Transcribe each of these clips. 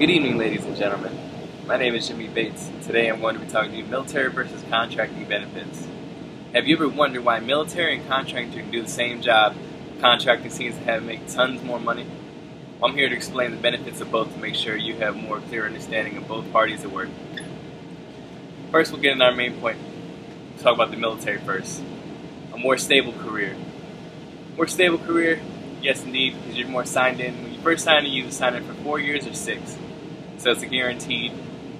Good evening, ladies and gentlemen. My name is Jimmy Bates, and today I'm going to be talking to you military versus contracting benefits. Have you ever wondered why military and contracting can do the same job, contracting seems to make tons more money? Well, I'm here to explain the benefits of both to make sure you have more clear understanding of both parties at work. First, we'll get into our main point. We'll talk about the military first. A more stable career. More stable career? Yes, indeed, because you're more signed in. When you first sign in, you either sign in for 4 years or 6. So it's a guaranteed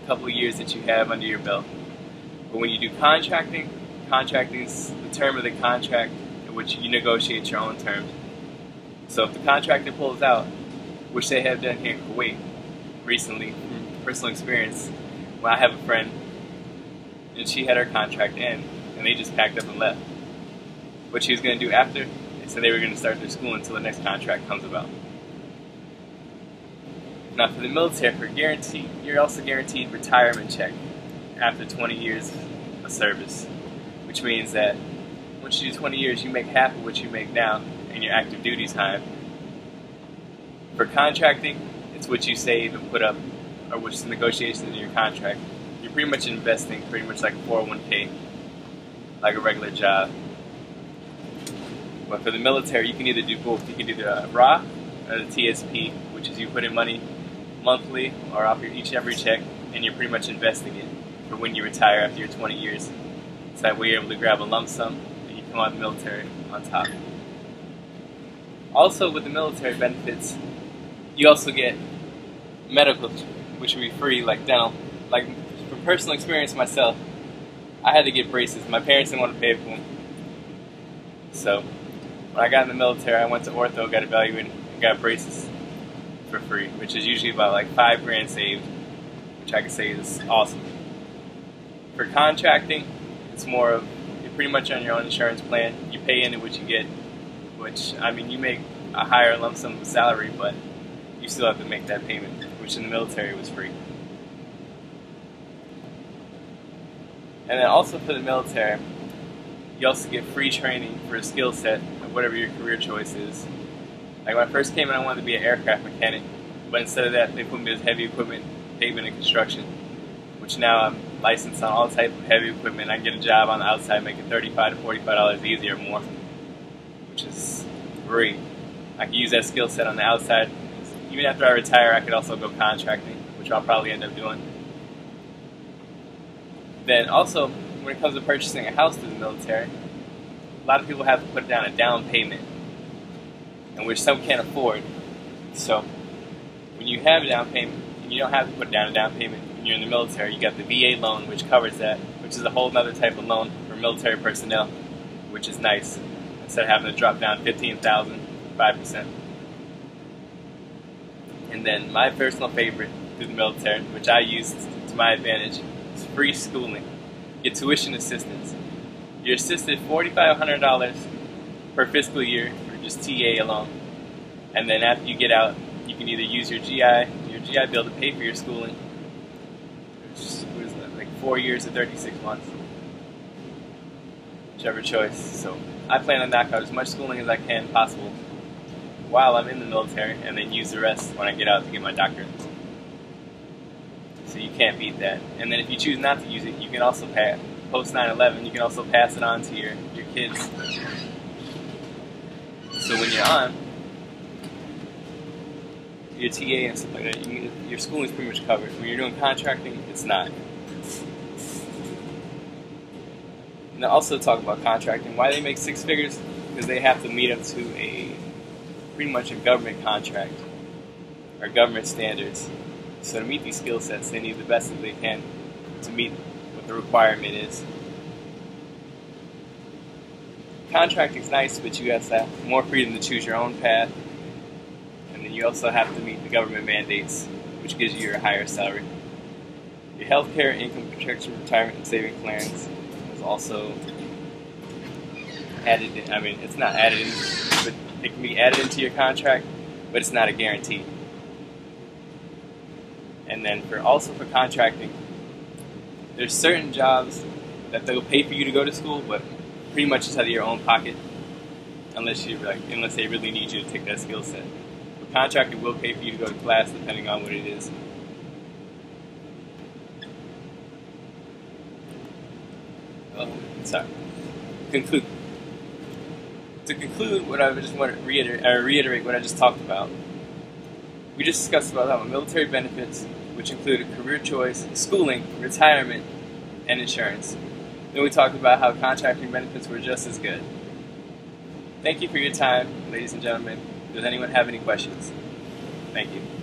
couple of years that you have under your belt. But when you do contracting, contracting is the term of the contract in which you negotiate your own terms. So if the contractor pulls out, which they have done here in Kuwait recently, from personal experience, when I have a friend and she had her contract end and they just packed up and left. What she was going to do after, they said they were going to start their school until the next contract comes about. Now for the military, you're also guaranteed retirement check after 20 years of service, which means that once you do 20 years, you make half of what you make now in your active duty time. For contracting, it's what you save and put up, or which is the negotiations in your contract. You're pretty much investing pretty much like a 401k, like a regular job. But for the military, you can either do both. You can do the Roth or the TSP, which is you put in money monthly or off your each and every check, and you're pretty much investing it for when you retire after your 20 years. So that way you're able to grab a lump sum and you come out of the military on top. Also with the military benefits, you also get medical, which will be free, like dental. Like from personal experience myself, I had to get braces. My parents didn't want to pay for them. So when I got in the military, I went to ortho, got evaluated, and got braces for free, which is usually about like $5,000 saved, which I can say is awesome. For contracting, it's more of, you're pretty much on your own insurance plan. You pay into what you get, which, I mean, you make a higher lump sum of salary, but you still have to make that payment, which in the military was free. And then also for the military, you also get free training for a skill set of whatever your career choice is. Like when I first came in, I wanted to be an aircraft mechanic, but instead of that, they put me as heavy equipment, pavement, and construction, which now I'm licensed on all type of heavy equipment. I can get a job on the outside making $35 to $45 easy or more, which is great. I can use that skill set on the outside. Even after I retire, I could also go contracting, which I'll probably end up doing. Then also, when it comes to purchasing a house through the military, a lot of people have to put down a down payment, and which some can't afford. So when you have a down payment, and you don't have to put down a down payment when you're in the military, you got the VA loan, which covers that, which is a whole other type of loan for military personnel, which is nice. Instead of having to drop down $15,000, 5%. And then my personal favorite through the military, which I used to my advantage, is free schooling. Get tuition assistance. You're assisted $4,500 per fiscal year for just TA alone. And then after you get out, you can either use your GI Bill to pay for your schooling, which was like 4 years to 36 months, whichever choice. So I plan to knock out as much schooling as I can possible while I'm in the military, and then use the rest when I get out to get my doctorate. So you can't beat that. And then if you choose not to use it, you can also pass. Post 9/11, you can also pass it on to your kids. So when you're on your TA and stuff like that, your schooling is pretty much covered. When you're doing contracting, it's not. And also talk about contracting. Why they make 6 figures? Because they have to meet up to pretty much a government contract or government standards. So to meet these skill sets, they need the best that they can to meet what the requirement is. Contracting's nice, but you have to have more freedom to choose your own path. And then you also have to meet the government mandates, which gives you your higher salary. Your healthcare, income protection, retirement, and saving plans is also added in. I mean, it's not added in, but it can be added into your contract, but it's not a guarantee. And then also for contracting, there's certain jobs that they'll pay for you to go to school, but pretty much it's out of your own pocket, unless they really need you to take that skill set. But contracting will pay for you to go to class depending on what it is. sorry. Conclude. To conclude, what I just want to reiterate what I just talked about. We just discussed about how military benefits, which included career choice, schooling, retirement, and insurance. Then we talked about how contracting benefits were just as good. Thank you for your time, ladies and gentlemen. Does anyone have any questions? Thank you.